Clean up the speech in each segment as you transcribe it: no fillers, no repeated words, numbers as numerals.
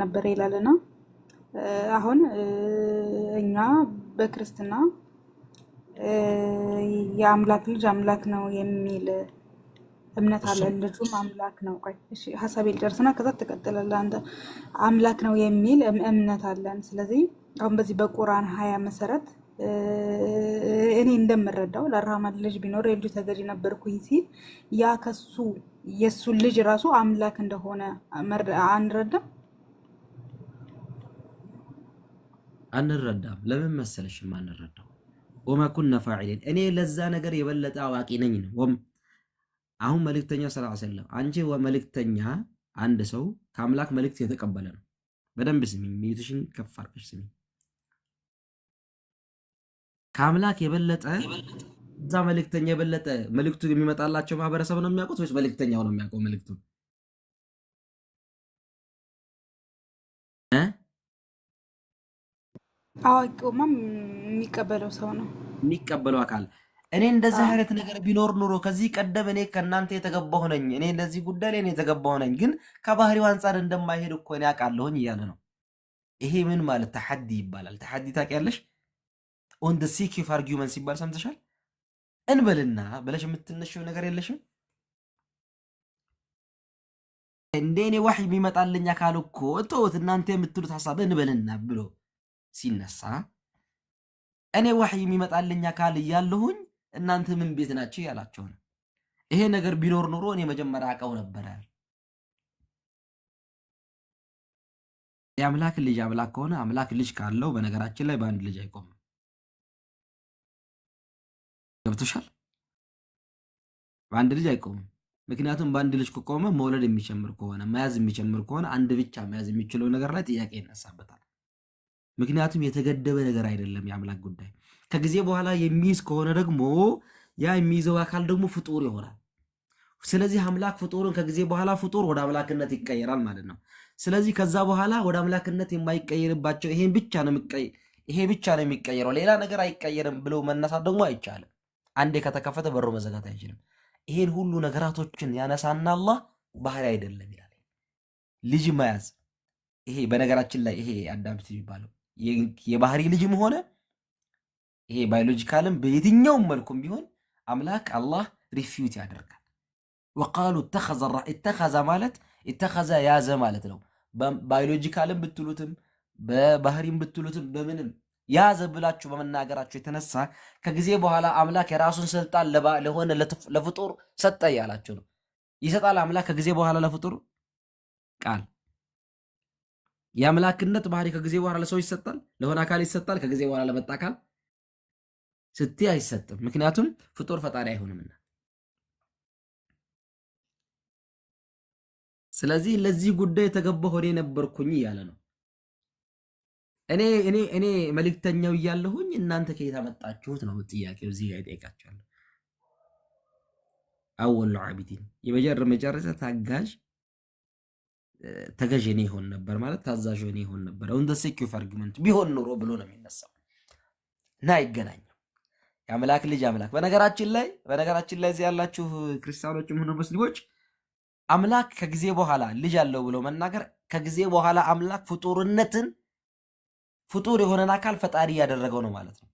ነበር ይላልና አሁን እኛ በክርስትና የአምላክ ልጅ አምላክ ነው የሚል እምነት እሱ አለን። ልጁም አምላክ ነው። ቆይ እሺ ሀሳቤ ልጨርስና ከዛ ትቀጥላለህ አንተ። አምላክ ነው የሚል እምነት አለን። ስለዚህ አሁን በዚህ በቁርአን 20 መሰረት እኔ እንደምረዳው ለአራህማን ልጅ ቢኖር የልጁ ተገዢ ነበርኩኝ ሲል ያ ከሱ የሱ ልጅ ራሱ አምላክ እንደሆነ አንረዳም። አንረዳም። ለምን መሰለሽ ማንረዳው? ወማ ኩና ፋዒሊን እኔ ለዛ ነገር የበለጠ አዋቂ ነኝ ነው። አሁን መልእክተኛ ሰለላሁ ዐለይሂ ወሰለም አንቺ መልእክተኛ አንድ ሰው ከአምላክ መልእክት የተቀበለ ነው። በደንብ ስሚ፣ ሚዩትሽን ከፍ አድርገሽ ስሚ። ከአምላክ የበለጠ እዛ መልእክተኛ የበለጠ መልእክቱ የሚመጣላቸው ማህበረሰብ ነው የሚያውቁት ወይስ መልእክተኛው ነው የሚያውቀው መልእክቱ? አዋቂውማ የሚቀበለው ሰው ነው የሚቀበለው አካል። እኔ እንደዚህ አይነት ነገር ቢኖር ኑሮ ከዚህ ቀደም እኔ ከእናንተ የተገባሁ ነኝ፣ እኔ ለዚህ ጉዳይ ላይ የተገባሁ ነኝ፣ ግን ከባህሪው አንጻር እንደማይሄድ እኮ እኔ አውቃለሁኝ እያለ ነው። ይሄ ምን ማለት ተሐዲ ይባላል። ተሐዲ ታውቂያለሽ? ኦን ደ ሲክ ኦፍ አርጊውመንት ሲባል ሰምተሻል? እንበልና ብለሽ የምትነሽው ነገር የለሽም እንዴ? እኔ ዋህይ የሚመጣልኝ አካል እኮ ተውት፣ እናንተ የምትሉት ሐሳብ እንበልና ብሎ ሲነሳ እኔ ዋህይ የሚመጣልኝ አካል እያለሁኝ እናንተ ምን ቤት ናችሁ ያላቸው ነው። ይሄ ነገር ቢኖር ኑሮ እኔ መጀመሪያ አውቀው ነበረ። የአምላክ ልጅ አምላክ ከሆነ አምላክ ልጅ ካለው በነገራችን ላይ በአንድ ልጅ አይቆምም። ገብቶሻል? በአንድ ልጅ አይቆምም። ምክንያቱም በአንድ ልጅ ከቆመ መውለድ የሚጨምር ከሆነ መያዝ የሚጨምር ከሆነ አንድ ብቻ መያዝ የሚችለው ነገር ላይ ጥያቄ ይነሳበታል። ምክንያቱም የተገደበ ነገር አይደለም የአምላክ ጉዳይ። ከጊዜ በኋላ የሚይዝ ከሆነ ደግሞ ያ የሚይዘው አካል ደግሞ ፍጡር ይሆናል። ስለዚህ አምላክ ፍጡርን ከጊዜ በኋላ ፍጡር ወደ አምላክነት ይቀየራል ማለት ነው። ስለዚህ ከዛ በኋላ ወደ አምላክነት የማይቀየርባቸው ይሄ ብቻ ነው የሚቀየረው፣ ሌላ ነገር አይቀየርም ብሎ መነሳት ደግሞ አይቻልም። አንዴ ከተከፈተ በሩ መዘጋት አይችልም። ይሄን ሁሉ ነገራቶችን ያነሳና አላህ ባህሪ አይደለም ይላል። ልጅ መያዝ ይሄ በነገራችን ላይ ይሄ አዳምት የሚባለው የባህሪ ልጅም ሆነ ይሄ ባዮሎጂካልም በየትኛውም መልኩም ቢሆን አምላክ አላህ ሪፊዩት ያደርጋል። ወቃሉ ኢተኸዘ ማለት ኢተኸዘ ያዘ ማለት ነው። ባዮሎጂካልም ብትሉትም በባህሪም ብትሉትም በምንም ያዘ ብላችሁ በመናገራችሁ የተነሳ ከጊዜ በኋላ አምላክ የራሱን ስልጣን ለሆነ ለፍጡር ሰጠ ያላችሁ ነው። ይሰጣል አምላክ ከጊዜ በኋላ ለፍጡር ቃል የአምላክነት ባህሪ ከጊዜ በኋላ ለሰው ይሰጣል፣ ለሆነ አካል ይሰጣል። ከጊዜ በኋላ ለመጣ አካል ስትይ አይሰጥም። ምክንያቱም ፍጡር ፈጣሪ አይሆንምና። ስለዚህ ለዚህ ጉዳይ የተገባሁ እኔ ነበርኩኝ እያለ ነው። እኔ መልእክተኛው እያለሁኝ እናንተ ከየት አመጣችሁት ነው ጥያቄው። እዚህ ጋር ይጠይቃቸዋለሁ። አወሉ ዓቢዲን የመጨረሻ ታጋዥ ተገዥ እኔ ይሆን ነበር ማለት ታዛዥ እኔ ይሆን ነበር። አሁን ደ ሴኪዩፍ አርጊመንት ቢሆን ኑሮ ብሎ ነው የሚነሳው እና አይገናኝም። የአምላክ ልጅ አምላክ በነገራችን ላይ እዚህ ያላችሁ ክርስቲያኖችም ሆኑ ሙስሊሞች አምላክ ከጊዜ በኋላ ልጅ አለው ብሎ መናገር ከጊዜ በኋላ አምላክ ፍጡርነትን ፍጡር የሆነን አካል ፈጣሪ እያደረገው ነው ማለት ነው።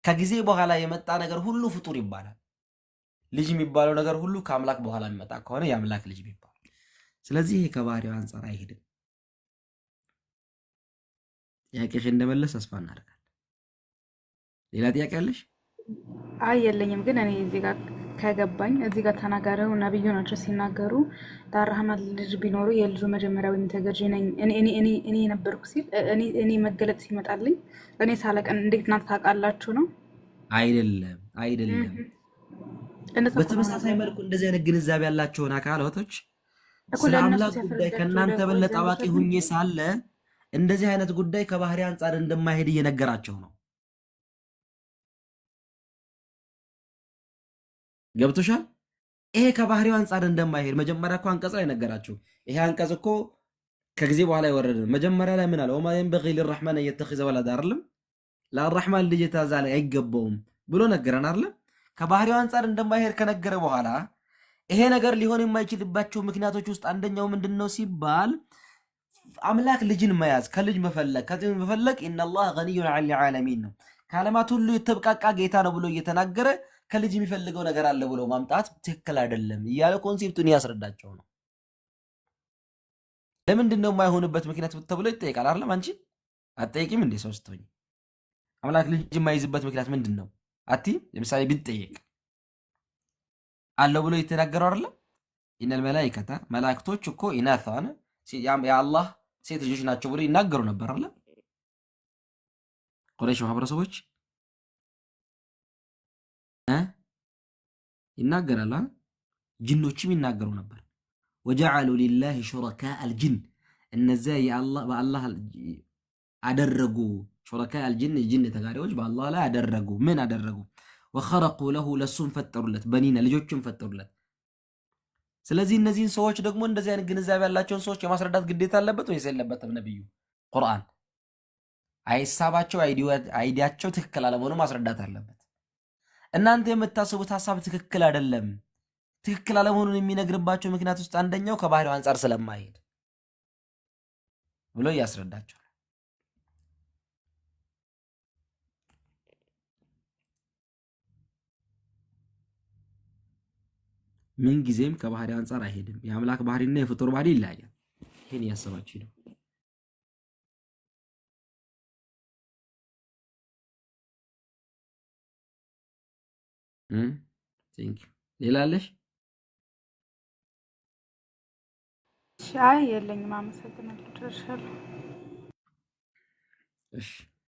ከጊዜ በኋላ የመጣ ነገር ሁሉ ፍጡር ይባላል። ልጅ የሚባለው ነገር ሁሉ ከአምላክ በኋላ የሚመጣ ከሆነ የአምላክ ልጅ ይባላል። ስለዚህ ይሄ ከባህሪው አንጻር አይሄድም። ጥያቄሽ እንደመለስ ተስፋ እናደርጋለን። ሌላ ጥያቄ አለሽ? አይ የለኝም። ግን እኔ እዚህ ጋር ከገባኝ እዚህ ጋር ተናጋሪው ነብዩ ናቸው ሲናገሩ ለአራህማን ልጅ ቢኖሩ የልጁ መጀመሪያ ወይም ተገዢ ነኝ እኔ ነበርኩ ሲል እኔ መገለጥ ሲመጣልኝ እኔ ሳለቀን እንዴት ናት ታውቃላችሁ ነው? አይደለም። በተመሳሳይ መልኩ እንደዚህ አይነት ግንዛቤ ያላቸውን አካላቶች ስለ አምላክ ጉዳይ ከእናንተ በለጠ አዋቂ ሁኜ ሳለ እንደዚህ አይነት ጉዳይ ከባህሪ አንጻር እንደማይሄድ እየነገራቸው ነው። ገብቶሻል? ይሄ ከባህሪው አንጻር እንደማይሄድ መጀመሪያ እኮ አንቀጽ ላይ ነገራችሁ። ይሄ አንቀጽ እኮ ከጊዜ በኋላ የወረደ መጀመሪያ ላይ ምን አለ? ወማ የንበጊ ሊረሕማን እየተኺዘ ወለድ አይደለም፣ ለአራሕማን ልጅ ታዛለ አይገባውም ብሎ ነገረን አይደለም። ከባህሪው አንጻር እንደማይሄድ ከነገረ በኋላ ይሄ ነገር ሊሆን የማይችልባቸው ምክንያቶች ውስጥ አንደኛው ምንድነው ሲባል አምላክ ልጅን መያዝ ከልጅ መፈለግ ኢነላህ ገኒዩን ዐኒል ዓለሚን ነው። ከዓለማት ሁሉ የተብቃቃ ጌታ ነው ብሎ እየተናገረ ከልጅ የሚፈልገው ነገር አለ ብሎ ማምጣት ትክክል አይደለም እያለ ኮንሴፕቱን ያስረዳቸው ነው። ለምንድን ነው የማይሆንበት ምክንያት ተብሎ ይጠይቃል አይደለም? አንቺ አትጠይቂም እንዴ? ሰው ስትሆኝ አምላክ ልጅ የማይዝበት ምክንያት ምንድን ነው አቲ? ለምሳሌ ቢጠየቅ አለው ብሎ የተናገረው አይደለም? ኢነል መላኢከተ መላእክቶች እኮ ኢናታነ የአላህ ሴት ልጆች ናቸው ብሎ ይናገሩ ነበር አይደል? ቁረይሽ ማህበረሰቦች ይናገራል። ጅኖችም ይናገሩ ነበር። ወጀዐሉ ሊላሂ ሹረካአ አልጅን እነዚያ በአላህ አደረጉ። ሹረካአ አልጅን ጅን ተጋሪዎች በአላህ ላይ አደረጉ። ምን አደረጉ? ወኸረቁ ለሁ ለሱም ፈጠሩለት፣ በኒነ ልጆችም ፈጠሩለት። ስለዚህ እነዚህን ሰዎች ደግሞ እንደዚህ አይነት ግንዛቤ ያላቸውን ሰዎች የማስረዳት ግዴታ አለበት ወይስ የለበትም? ነብዩ ቁርአን አይሳባቸው አይዲያቸው ትክክል አለመሆኑ ማስረዳት አለበት። እናንተ የምታስቡት ሐሳብ ትክክል አይደለም፣ ትክክል አለመሆኑን የሚነግርባቸው ምክንያት ውስጥ አንደኛው ከባህሪው አንጻር ስለማይሄድ ብሎ ያስረዳቸው። ምን ጊዜም ከባህሪው አንጻር አይሄድም። የአምላክ ባህሪና የፍጡር ባህሪ ይለያያል። ይሄን ያሰባችሁ ነው። ቴንክ ዩ። ሌላ አለሽ? አይ የለኝም። አመሰግናለሁ። ደርሻለሁ። እሺ